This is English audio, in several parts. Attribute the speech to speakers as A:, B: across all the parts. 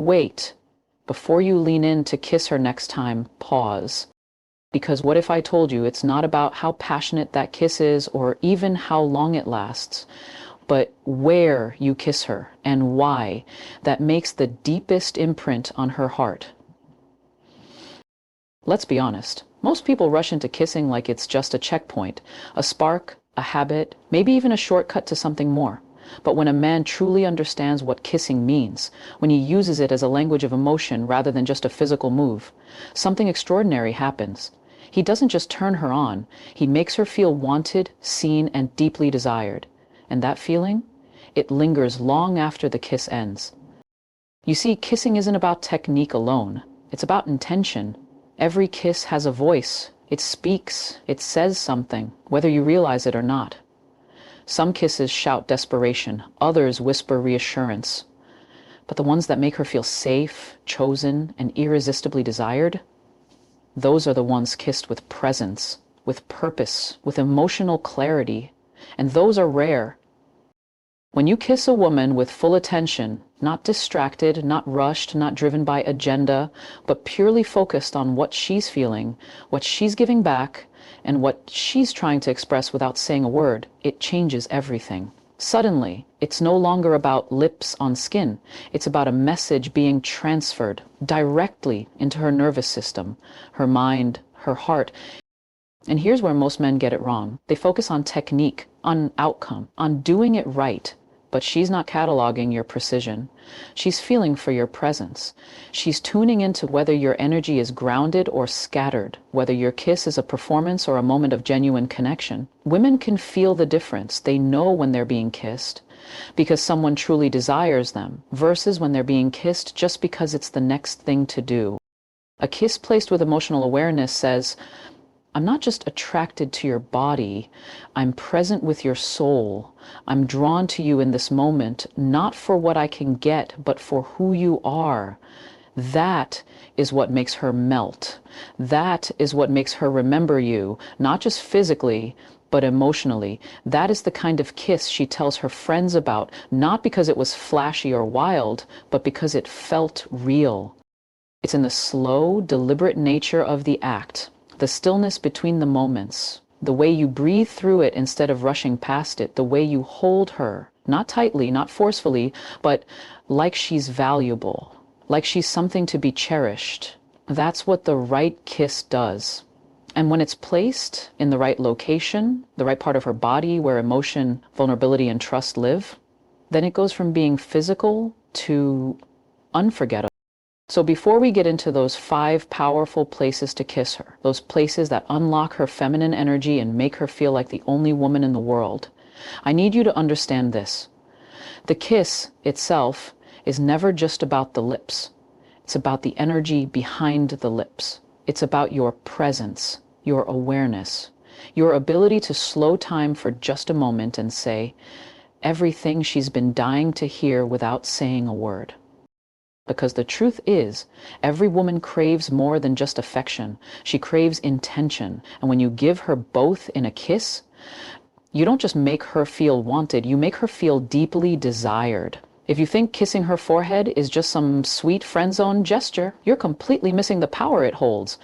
A: wait, before you lean in to kiss her next time, pause. Because what if I told you it's not about how passionate that kiss is or even how long it lasts, but where you kiss her and why that makes the deepest imprint on her heart? Let's be honest. Most people rush into kissing like it's just a checkpoint, a spark, a habit, maybe even a shortcut to something more. But when a man truly understands what kissing means, when he uses it as a language of emotion rather than just a physical move, something extraordinary happens. He doesn't just turn her on, he makes her feel wanted, seen, and deeply desired. And that feeling? It lingers long after the kiss ends. You see, kissing isn't about technique alone. It's about intention. Every kiss has a voice. It speaks. It says something, whether you realize it or not. Some kisses shout desperation. Others whisper reassurance. But the ones that make her feel safe, chosen, and irresistibly desired, those are the ones kissed with presence, with purpose, with emotional clarity. And those are rare. When you kiss a woman with full attention, not distracted, not rushed, not driven by agenda, but purely focused on what she's feeling, what she's giving back, and what she's trying to express without saying a word, it changes everything. Suddenly, it's no longer about lips on skin. It's about a message being transferred directly into her nervous system, her mind, her heart. And here's where most men get it wrong. They focus on technique, on outcome, on doing it right. But she's not cataloging your precision. She's feeling for your presence. She's tuning into whether your energy is grounded or scattered, whether your kiss is a performance or a moment of genuine connection. Women can feel the difference. They know when they're being kissed because someone truly desires them versus when they're being kissed just because it's the next thing to do. A kiss placed with emotional awareness says, I'm not just attracted to your body, I'm present with your soul. I'm drawn to you in this moment, not for what I can get, but for who you are. That is what makes her melt. That is what makes her remember you, not just physically, but emotionally. That is the kind of kiss she tells her friends about, not because it was flashy or wild, but because it felt real. It's in the slow, deliberate nature of the act. The stillness between the moments, the way you breathe through it instead of rushing past it, the way you hold her, not tightly, not forcefully, but like she's valuable, like she's something to be cherished. That's what the right kiss does. And when it's placed in the right location, the right part of her body where emotion, vulnerability, and trust live, then it goes from being physical to unforgettable. So before we get into those 5 powerful places to kiss her, those places that unlock her feminine energy and make her feel like the only woman in the world, I need you to understand this. The kiss itself is never just about the lips. It's about the energy behind the lips. It's about your presence, your awareness, your ability to slow time for just a moment and say everything she's been dying to hear without saying a word. Because the truth is, every woman craves more than just affection. She craves intention. And when you give her both in a kiss, you don't just make her feel wanted, you make her feel deeply desired. If you think kissing her forehead is just some sweet friend zone gesture, you're completely missing the power it holds.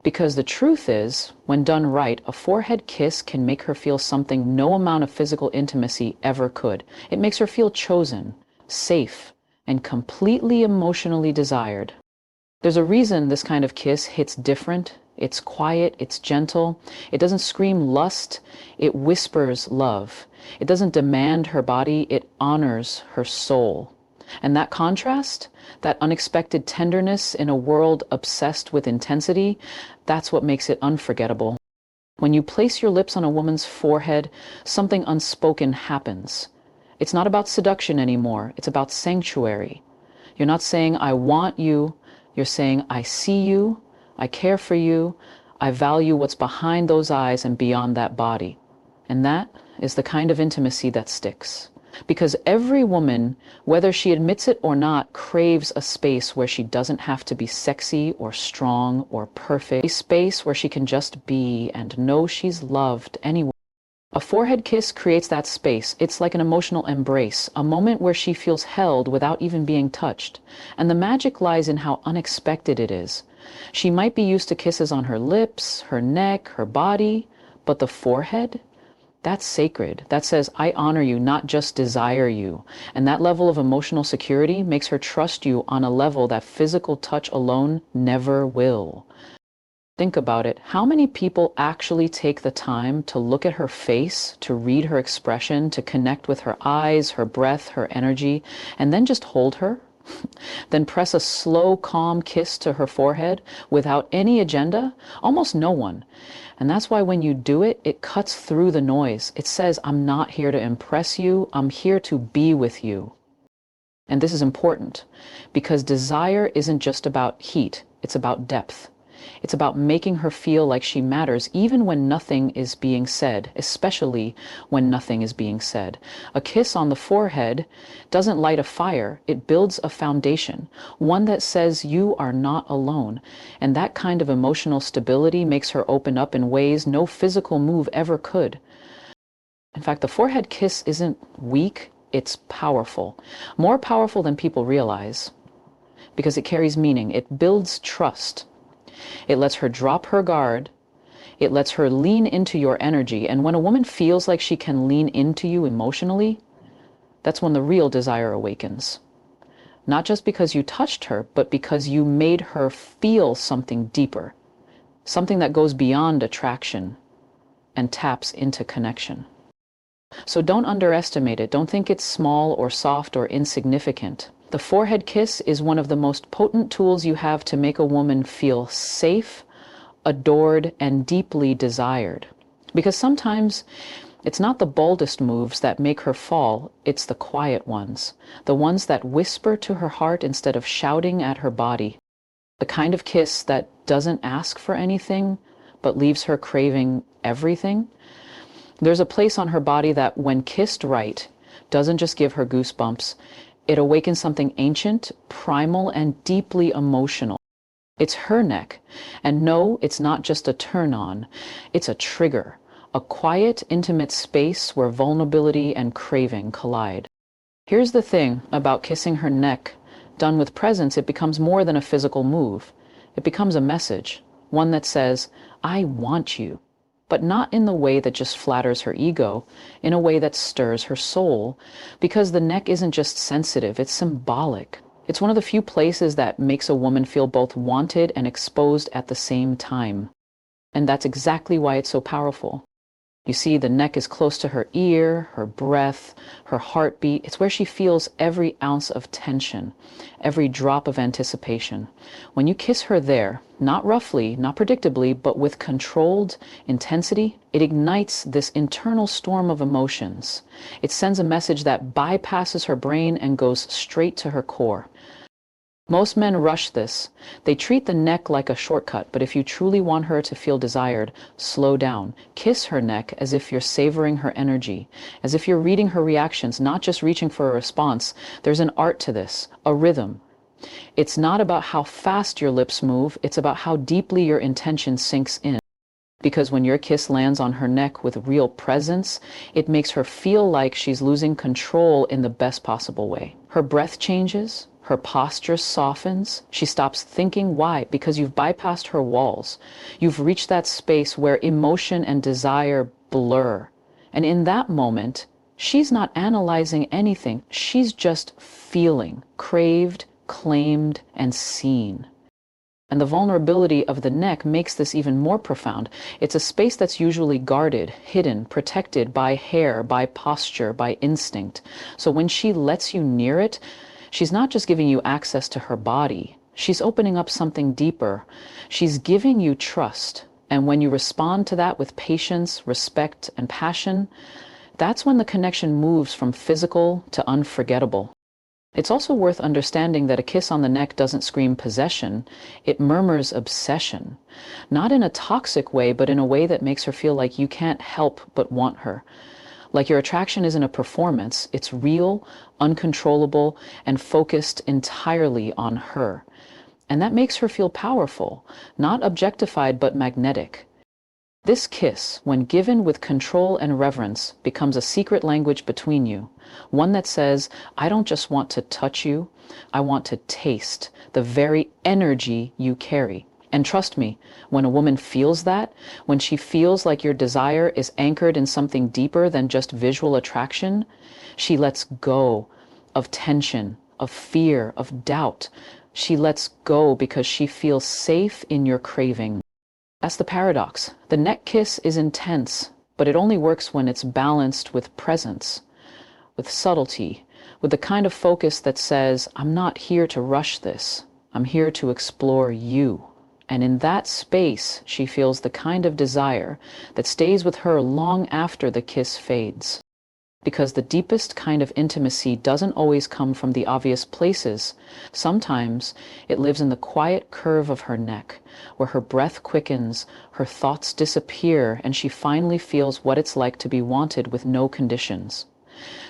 A: Because the truth is, when done right, a forehead kiss can make her feel something no amount of physical intimacy ever could. It makes her feel chosen, safe, and completely emotionally desired. There's a reason this kind of kiss hits different. It's quiet, it's gentle. It doesn't scream lust, it whispers love. It doesn't demand her body, it honors her soul. And that contrast, that unexpected tenderness in a world obsessed with intensity, that's what makes it unforgettable. When you place your lips on a woman's forehead, something unspoken happens. It's not about seduction anymore. It's about sanctuary. You're not saying, I want you. You're saying, I see you. I care for you. I value what's behind those eyes and beyond that body. And that is the kind of intimacy that sticks. Because every woman, whether she admits it or not, craves a space where she doesn't have to be sexy or strong or perfect. A space where she can just be and know she's loved anyway. A forehead kiss creates that space. It's like an emotional embrace, a moment where she feels held without even being touched. And the magic lies in how unexpected it is. She might be used to kisses on her lips, her neck, her body, but the forehead? That's sacred. That says, I honor you, not just desire you. And that level of emotional security makes her trust you on a level that physical touch alone never will. Think about it. How many people actually take the time to look at her face, to read her expression, to connect with her eyes, her breath, her energy, and then just hold her? Then press a slow, calm kiss to her forehead without any agenda? Almost no one. And that's why when you do it, it cuts through the noise. It says, I'm not here to impress you. I'm here to be with you. And this is important because desire isn't just about heat. It's about depth. It's about making her feel like she matters even when nothing is being said, especially when nothing is being said. A kiss on the forehead doesn't light a fire, it builds a foundation, one that says you are not alone. And that kind of emotional stability makes her open up in ways no physical move ever could. In fact, the forehead kiss isn't weak, it's powerful. More powerful than people realize because it carries meaning. It builds trust. It lets her drop her guard. It lets her lean into your energy. And when a woman feels like she can lean into you emotionally, that's when the real desire awakens. Not just because you touched her, but because you made her feel something deeper, something that goes beyond attraction and taps into connection. So don't underestimate it. Don't think it's small or soft or insignificant. The forehead kiss is one of the most potent tools you have to make a woman feel safe, adored, and deeply desired. Because sometimes it's not the boldest moves that make her fall, it's the quiet ones, the ones that whisper to her heart instead of shouting at her body. The kind of kiss that doesn't ask for anything, but leaves her craving everything. There's a place on her body that, when kissed right, doesn't just give her goosebumps. It awakens something ancient, primal, and deeply emotional. It's her neck. And no, it's not just a turn on. It's a trigger, a quiet, intimate space where vulnerability and craving collide. Here's the thing about kissing her neck. Done with presence, it becomes more than a physical move. It becomes a message, one that says, I want you. But not in the way that just flatters her ego, in a way that stirs her soul, because the neck isn't just sensitive, it's symbolic. It's one of the few places that makes a woman feel both wanted and exposed at the same time. And that's exactly why it's so powerful. You see, the neck is close to her ear, her breath, her heartbeat. It's where she feels every ounce of tension, every drop of anticipation. When you kiss her there, not roughly, not predictably, but with controlled intensity, it ignites this internal storm of emotions. It sends a message that bypasses her brain and goes straight to her core. Most men rush this. They treat the neck like a shortcut, but if you truly want her to feel desired, slow down. Kiss her neck as if you're savoring her energy, as if you're reading her reactions, not just reaching for a response. There's an art to this, a rhythm. It's not about how fast your lips move, it's about how deeply your intention sinks in. Because when your kiss lands on her neck with real presence, it makes her feel like she's losing control in the best possible way. Her breath changes. Her posture softens. She stops thinking. Why? Because you've bypassed her walls. You've reached that space where emotion and desire blur. And in that moment, she's not analyzing anything. She's just feeling, craved, claimed, and seen. And the vulnerability of the neck makes this even more profound. It's a space that's usually guarded, hidden, protected by hair, by posture, by instinct. So when she lets you near it, she's not just giving you access to her body. She's opening up something deeper. She's giving you trust. And when you respond to that with patience, respect, and passion, that's when the connection moves from physical to unforgettable. It's also worth understanding that a kiss on the neck doesn't scream possession. It murmurs obsession. Not in a toxic way, but in a way that makes her feel like you can't help but want her. Like your attraction isn't a performance, it's real, uncontrollable, and focused entirely on her. And that makes her feel powerful, not objectified, but magnetic. This kiss, when given with control and reverence, becomes a secret language between you, one that says, I don't just want to touch you, I want to taste the very energy you carry. And trust me, when a woman feels that, when she feels like your desire is anchored in something deeper than just visual attraction, she lets go of tension, of fear, of doubt. She lets go because she feels safe in your craving. That's the paradox. The neck kiss is intense, but it only works when it's balanced with presence, with subtlety, with the kind of focus that says, I'm not here to rush this. I'm here to explore you. And in that space, she feels the kind of desire that stays with her long after the kiss fades. Because the deepest kind of intimacy doesn't always come from the obvious places. Sometimes it lives in the quiet curve of her neck, where her breath quickens, her thoughts disappear, and she finally feels what it's like to be wanted with no conditions.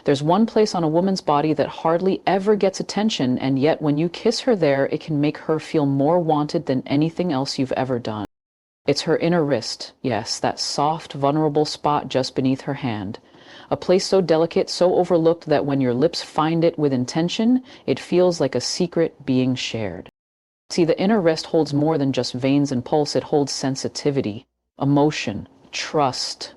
A: There's one place on a woman's body that hardly ever gets attention, and yet when you kiss her there, it can make her feel more wanted than anything else you've ever done. It's her inner wrist, yes, that soft, vulnerable spot just beneath her hand. A place so delicate, so overlooked that when your lips find it with intention, it feels like a secret being shared. See, the inner wrist holds more than just veins and pulse. It holds sensitivity, emotion, trust.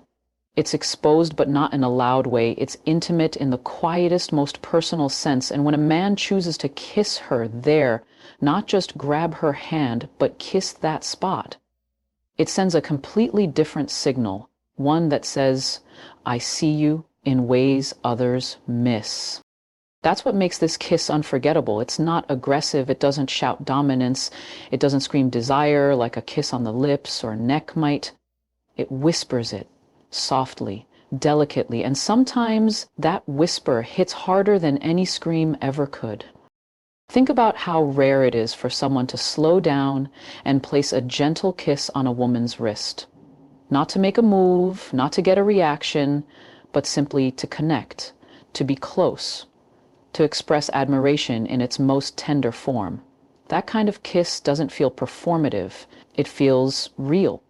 A: It's exposed but not in a loud way. It's intimate in the quietest, most personal sense. And when a man chooses to kiss her there, not just grab her hand, but kiss that spot, it sends a completely different signal, one that says, I see you in ways others miss. That's what makes this kiss unforgettable. It's not aggressive. It doesn't shout dominance. It doesn't scream desire like a kiss on the lips or neck might. It whispers it softly, delicately, and sometimes that whisper hits harder than any scream ever could. Think about how rare it is for someone to slow down and place a gentle kiss on a woman's wrist. Not to make a move, not to get a reaction, but simply to connect, to be close, to express admiration in its most tender form. That kind of kiss doesn't feel performative, it feels real.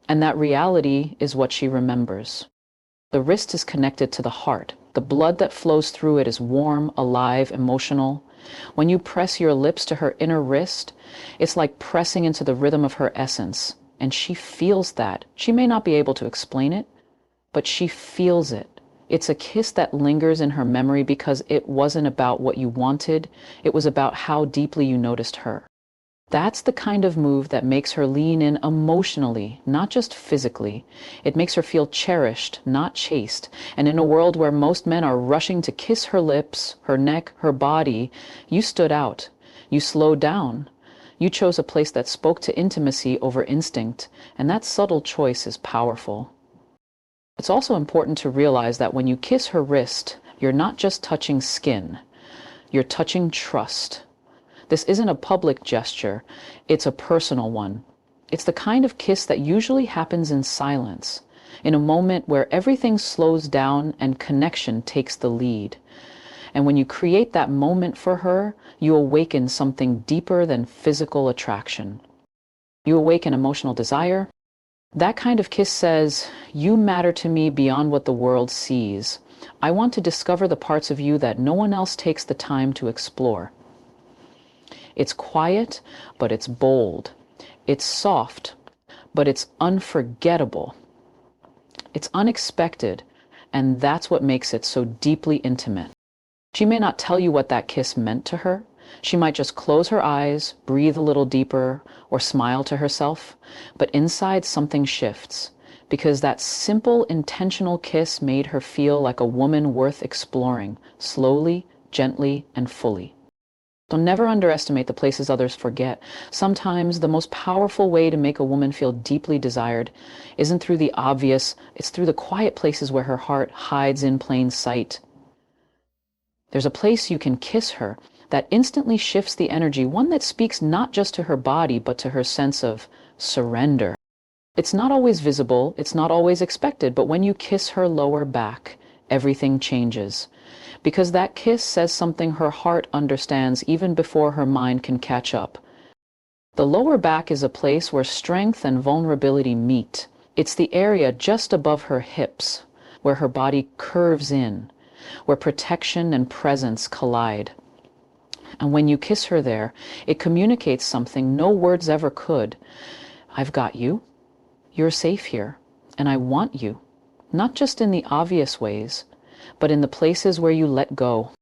A: And that reality is what she remembers. The wrist is connected to the heart. The blood that flows through it is warm, alive, emotional. When you press your lips to her inner wrist, it's like pressing into the rhythm of her essence. And she feels that. She may not be able to explain it, but she feels it. It's a kiss that lingers in her memory because it wasn't about what you wanted. It was about how deeply you noticed her. That's the kind of move that makes her lean in emotionally, not just physically. It makes her feel cherished, not chased. And in a world where most men are rushing to kiss her lips, her neck, her body, you stood out. You slowed down. You chose a place that spoke to intimacy over instinct, and that subtle choice is powerful. It's also important to realize that when you kiss her wrist, you're not just touching skin, you're touching trust. This isn't a public gesture, it's a personal one. It's the kind of kiss that usually happens in silence, in a moment where everything slows down and connection takes the lead. And when you create that moment for her, you awaken something deeper than physical attraction. You awaken emotional desire. That kind of kiss says, you matter to me beyond what the world sees. I want to discover the parts of you that no one else takes the time to explore. It's quiet, but it's bold. It's soft, but it's unforgettable. It's unexpected, and that's what makes it so deeply intimate. She may not tell you what that kiss meant to her. She might just close her eyes, breathe a little deeper, or smile to herself. But inside, something shifts, because that simple, intentional kiss made her feel like a woman worth exploring, slowly, gently, and fully. Don't never underestimate the places others forget. Sometimes the most powerful way to make a woman feel deeply desired isn't through the obvious, it's through the quiet places where her heart hides in plain sight. There's a place you can kiss her that instantly shifts the energy, one that speaks not just to her body, but to her sense of surrender. It's not always visible, it's not always expected, but when you kiss her lower back, everything changes. Because that kiss says something her heart understands even before her mind can catch up. The lower back is a place where strength and vulnerability meet. It's the area just above her hips, where her body curves in, where protection and presence collide. And when you kiss her there, it communicates something no words ever could. I've got you. You're safe here. And I want you. Not just in the obvious ways, but in the places where you let go.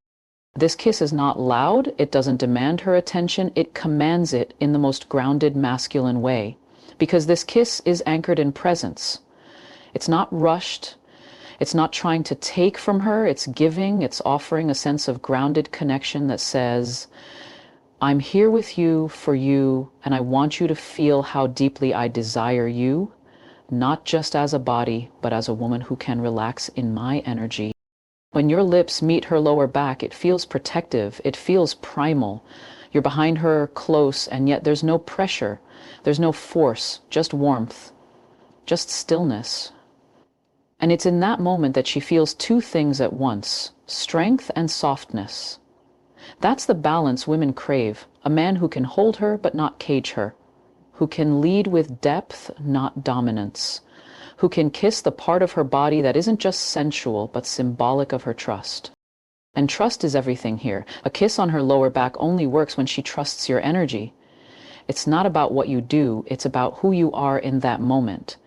A: This kiss is not loud. It doesn't demand her attention. It commands it in the most grounded masculine way. Because this kiss is anchored in presence. It's not rushed. It's not trying to take from her. It's giving. It's offering a sense of grounded connection that says, I'm here with you for you, and I want you to feel how deeply I desire you, not just as a body, but as a woman who can relax in my energy. When your lips meet her lower back, it feels protective. It feels primal. You're behind her, close, and yet there's no pressure. There's no force, just warmth, just stillness. And it's in that moment that she feels two things at once, strength and softness. That's the balance women crave, a man who can hold her but not cage her, who can lead with depth, not dominance, who can kiss the part of her body that isn't just sensual but symbolic of her trust. And trust is everything here. A kiss on her lower back only works when she trusts your energy. It's not about what you do, it's about who you are in that moment.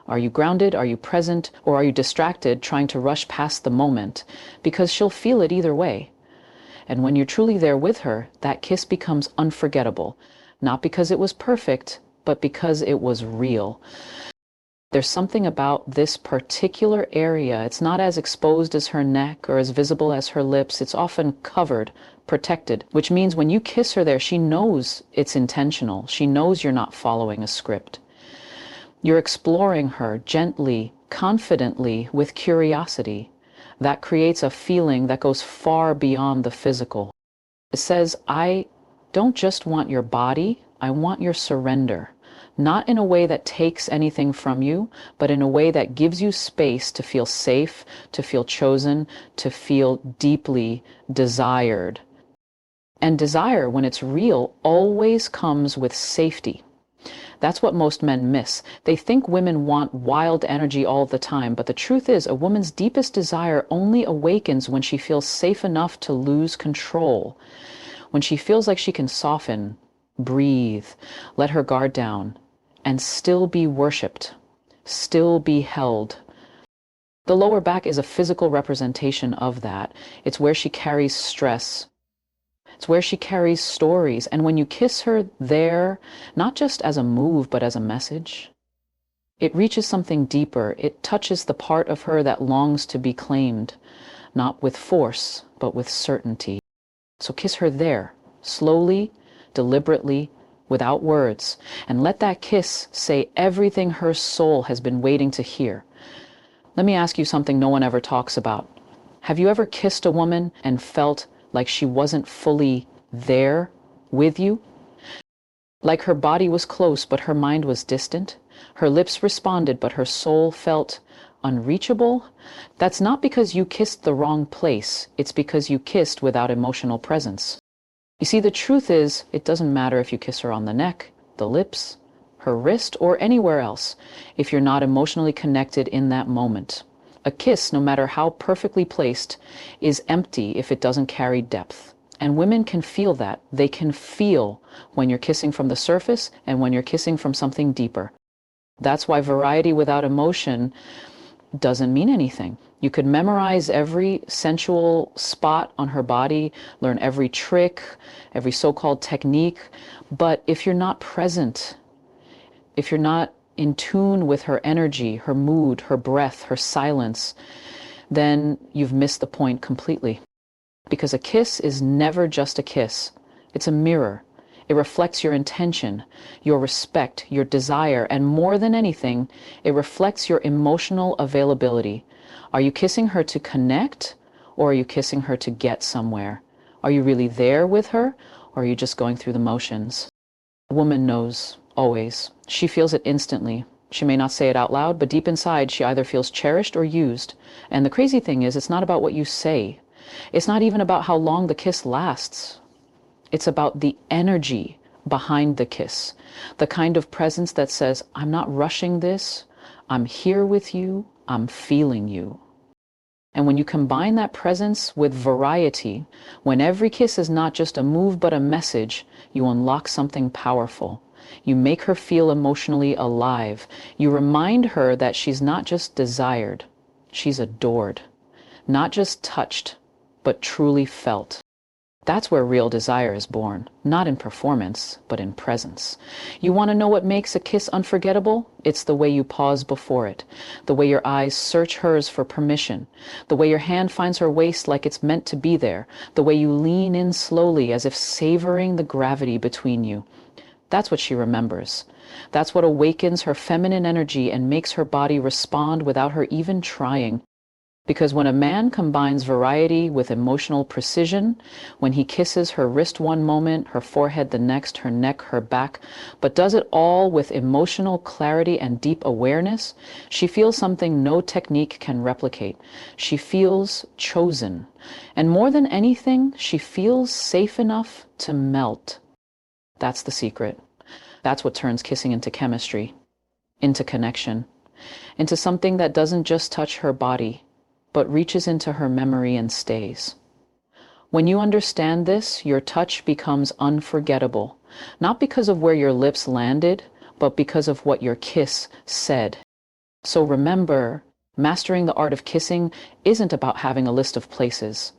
A: Are you grounded? Are you present? Or are you distracted, trying to rush past the moment? Because she'll feel it either way. And when you're truly there with her, that kiss becomes unforgettable. Not because it was perfect, but because it was real. There's something about this particular area. It's not as exposed as her neck or as visible as her lips. It's often covered, protected, which means when you kiss her there, she knows it's intentional. She knows you're not following a script. You're exploring her gently, confidently, with curiosity. That creates a feeling that goes far beyond the physical. It says, I don't just want your body, I want your surrender. Not in a way that takes anything from you, but in a way that gives you space to feel safe, to feel chosen, to feel deeply desired. And desire, when it's real, always comes with safety. That's what most men miss. They think women want wild energy all the time, but the truth is a woman's deepest desire only awakens when she feels safe enough to lose control, when she feels like she can soften, breathe, let her guard down, and still be worshipped, still be held. The lower back is a physical representation of that. It's where she carries stress. It's where she carries stories. And when you kiss her there, not just as a move, but as a message, it reaches something deeper. It touches the part of her that longs to be claimed, not with force, but with certainty. So kiss her there, slowly, deliberately, without words, and let that kiss say everything her soul has been waiting to hear. Let me ask you something no one ever talks about. Have you ever kissed a woman and felt like she wasn't fully there with you? Like her body was close, but her mind was distant? Her lips responded, but her soul felt unreachable? That's not because you kissed the wrong place. It's because you kissed without emotional presence. You see, the truth is, it doesn't matter if you kiss her on the neck, the lips, her wrist, or anywhere else, if you're not emotionally connected in that moment. A kiss, no matter how perfectly placed, is empty if it doesn't carry depth. And women can feel that. They can feel when you're kissing from the surface and when you're kissing from something deeper. That's why variety without emotion doesn't mean anything. You could memorize every sensual spot on her body, learn every trick, every so-called technique, but if you're not present, if you're not in tune with her energy, her mood, her breath, her silence, then you've missed the point completely. Because a kiss is never just a kiss. It's a mirror. It reflects your intention, your respect, your desire, and more than anything, it reflects your emotional availability. Are you kissing her to connect, or are you kissing her to get somewhere? Are you really there with her, or are you just going through the motions? A woman knows, always. She feels it instantly. She may not say it out loud, but deep inside, she either feels cherished or used. And the crazy thing is, it's not about what you say. It's not even about how long the kiss lasts. It's about the energy behind the kiss, the kind of presence that says, I'm not rushing this, I'm here with you. I'm feeling you. And when you combine that presence with variety, when every kiss is not just a move but a message, you unlock something powerful. You make her feel emotionally alive. You remind her that she's not just desired, she's adored. Not just touched, but truly felt. That's where real desire is born, not in performance, but in presence. You want to know what makes a kiss unforgettable? It's the way you pause before it, the way your eyes search hers for permission, the way your hand finds her waist like it's meant to be there, the way you lean in slowly as if savoring the gravity between you. That's what she remembers. That's what awakens her feminine energy and makes her body respond without her even trying. Because when a man combines variety with emotional precision, when he kisses her wrist one moment, her forehead the next, her neck, her back, but does it all with emotional clarity and deep awareness, she feels something no technique can replicate. She feels chosen. And more than anything, she feels safe enough to melt. That's the secret. That's what turns kissing into chemistry, into connection, into something that doesn't just touch her body, but reaches into her memory and stays. When you understand this, your touch becomes unforgettable, not because of where your lips landed, but because of what your kiss said. So remember, mastering the art of kissing isn't about having a list of places.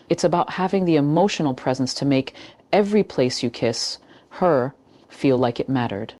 A: It's about having the emotional presence to make every place you kiss her feel like it mattered.